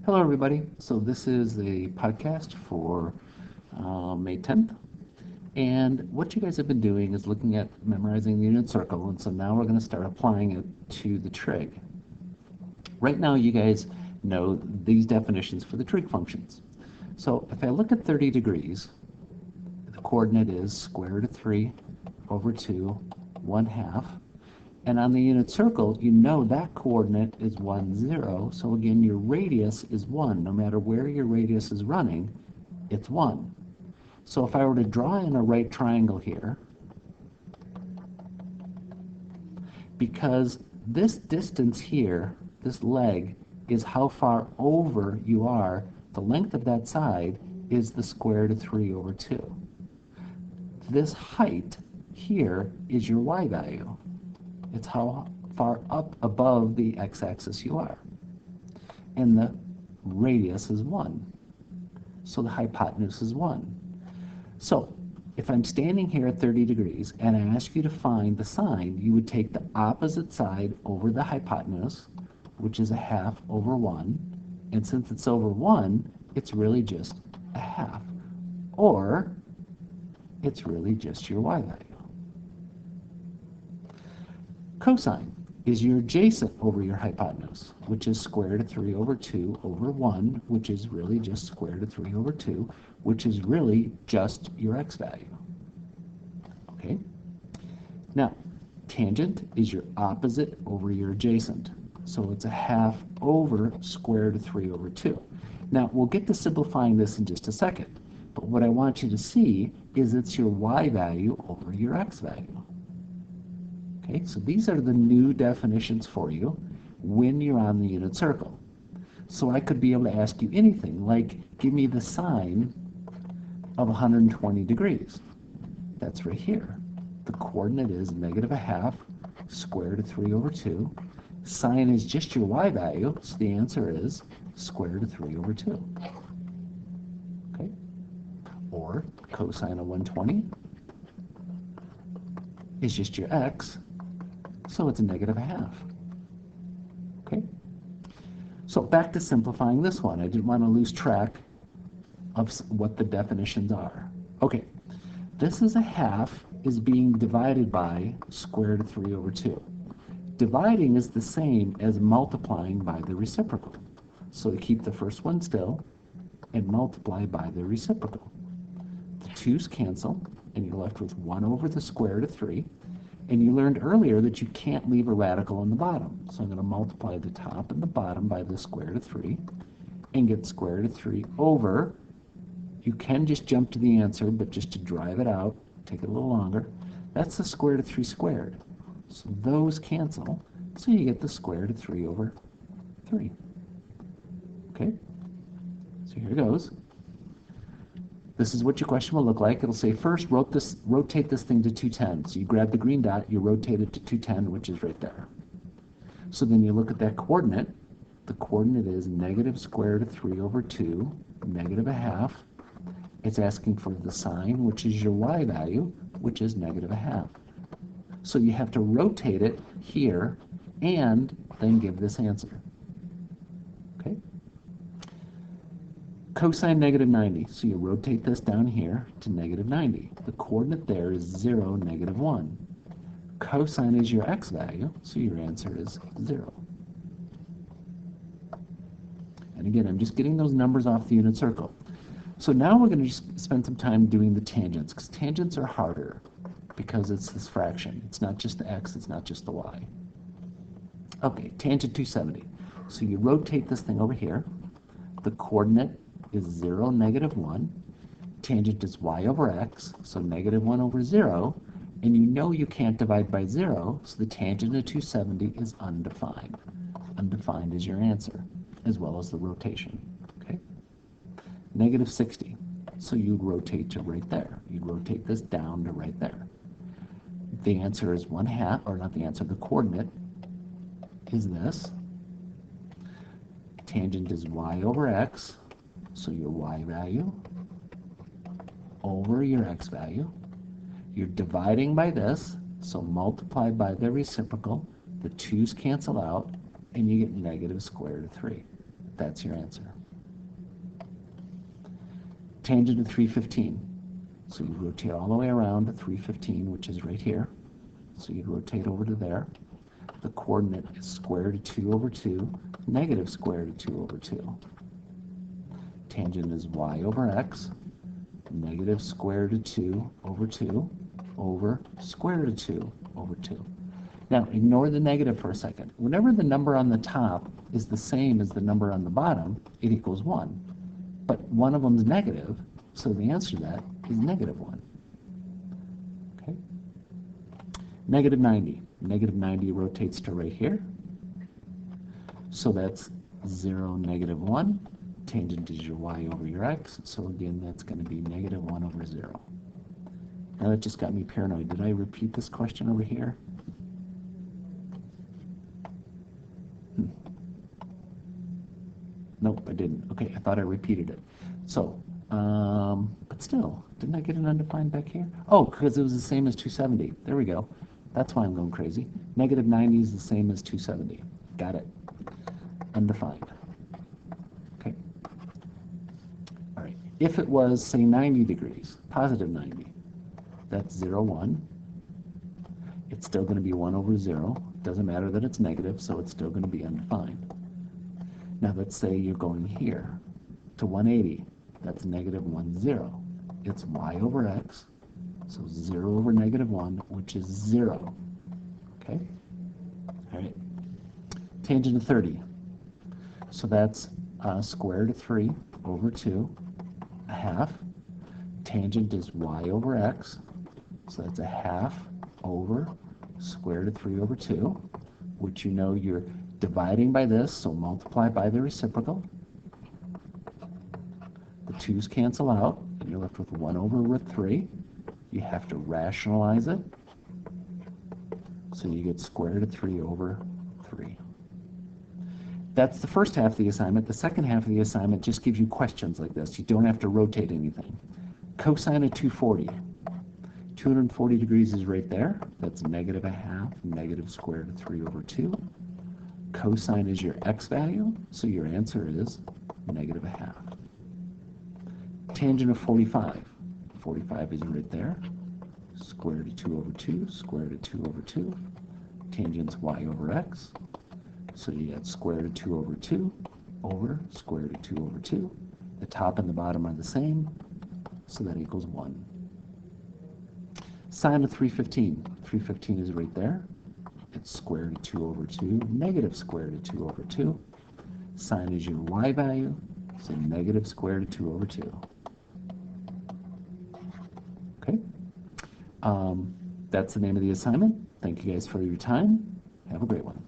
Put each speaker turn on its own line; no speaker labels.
Hello, everybody. So this is a podcast for May 10th. And what you guys have been doing is looking at memorizing the unit circle. And so now we're going to start applying it to the trig. Right now, you guys know these definitions for the trig functions. So if I look at 30 degrees, the coordinate is square root of 3 over 2, 1/2. And on the unit circle, you know that coordinate is 1, 0. So again, your radius is 1. No matter where your radius is running, it's 1. So if I were to draw in a right triangle here, because this distance here, this leg, is how far over you are, the length of that side is the square root of 3 over 2. This height here is your y value. It's how far up above the x-axis you are. And the radius is 1. So the hypotenuse is 1. So if I'm standing here at 30 degrees and I ask you to find the sine, you would take the opposite side over the hypotenuse, which is 1/2 over 1. And since it's over 1, it's really just 1/2. Or it's really just your y value. Cosine is your adjacent over your hypotenuse, which is square root of 3 over 2 over 1, which is really just square root of 3 over 2, which is really just your x value. Okay? Now, tangent is your opposite over your adjacent. So it's 1/2 over square root of 3 over 2. Now, we'll get to simplifying this in just a second. But what I want you to see is it's your y value over your x value. Okay, so these are the new definitions for you when you're on the unit circle. So I could be able to ask you anything, like give me the sine of 120 degrees. That's right here. The coordinate is -1/2 square root of 3 over 2. Sine is just your y value, so the answer is square root of 3 over 2. Okay? Or cosine of 120 is just your x, so it's a -1/2. Okay? So back to simplifying this one. I didn't want to lose track of what the definitions are. Okay, this is 1/2 is being divided by square root of 3 over 2. Dividing is the same as multiplying by the reciprocal. So to keep the first one still and multiply by the reciprocal. The 2's cancel, and you're left with 1 over the square root of 3. And you learned earlier that you can't leave a radical on the bottom. So I'm going to multiply the top and the bottom by the square root of 3 and get square root of 3 over. You can just jump to the answer, but just to drive it out, take it a little longer. That's the square root of 3 squared. So those cancel. So you get the square root of 3 over 3. Okay? So here it goes. This is what your question will look like. It'll say, first, rotate this thing to 210. So you grab the green dot, you rotate it to 210, which is right there. So then you look at that coordinate. The coordinate is negative square root of 3 over 2, -1/2. It's asking for the sine, which is your y value, which is -1/2. So you have to rotate it here and then give this answer. Okay? Cosine -90. So you rotate this down here to -90. The coordinate there is 0, -1. Cosine is your x value, so your answer is 0. And again, I'm just getting those numbers off the unit circle. So now we're going to just spend some time doing the tangents, because tangents are harder because it's this fraction. It's not just the x, it's not just the y. Okay, tangent 270. So you rotate this thing over here. The coordinate is 0, -1. Tangent is y over x, so -1 over 0. And you know you can't divide by 0, so the tangent of 270 is undefined. Undefined is your answer, as well as the rotation. Okay? -60. So you'd rotate to right there. You'd rotate this down to right there. The answer is 1/2, or not the answer, the coordinate is this. Tangent is y over x, so your y value over your x value. You're dividing by this, so multiply by the reciprocal. The 2's cancel out, and you get negative square root of 3. That's your answer. Tangent of 315. So you rotate all the way around to 315, which is right here. So you'd rotate over to there. The coordinate is square root of 2 over 2, negative square root of 2 over 2. Tangent is y over x, negative square root of 2 over 2 over square root of 2 over 2. Now, ignore the negative for a second. Whenever the number on the top is the same as the number on the bottom, it equals 1. But one of them is negative, so the answer to that is negative 1. Okay? Negative 90. Negative 90 rotates to right here. So that's 0, negative 1. Tangent is your y over your x. So again, that's going to be negative 1 over 0. Now that just got me paranoid. Did I repeat this question over here? Nope, I didn't. Okay, I thought I repeated it. So, but still, didn't I get an undefined back here? Oh, because it was the same as 270. There we go. That's why I'm going crazy. Negative 90 is the same as 270. Got it. Undefined. Okay. All right. If it was, say, 90 degrees, positive 90, that's 0, 1. It's still going to be 1 over 0. Doesn't matter that it's negative, so it's still going to be undefined. Now let's say you're going here to 180. That's negative 1, 0. It's y over x, so 0 over negative 1, which is 0. Okay? All right. Tangent of 30. So that's square root of 3 over 2, a half. Tangent is y over x, so that's a half over square root of 3 over 2, which you know you're dividing by this, so multiply by the reciprocal. The 2's cancel out, and you're left with 1 over root 3. You have to rationalize it, so you get square root of 3 over 3. That's the first half of the assignment. The second half of the assignment just gives you questions like this. You don't have to rotate anything. Cosine of 240. 240 degrees is right there. That's negative a half, negative square root of 3 over 2. Cosine is your x value, so your answer is negative a half. Tangent of 45. 45 is right there. Square root of 2 over 2, square root of 2 over 2. Tangent's y over x. So you get square root of 2 over 2 over square root of 2 over 2. The top and the bottom are the same, so that equals 1. Sine of 315. 315 is right there. It's square root of 2 over 2, negative square root of 2 over 2. Sine is your y value, so negative square root of 2 over 2. Okay? That's the name of the assignment. Thank you guys for your time. Have a great one.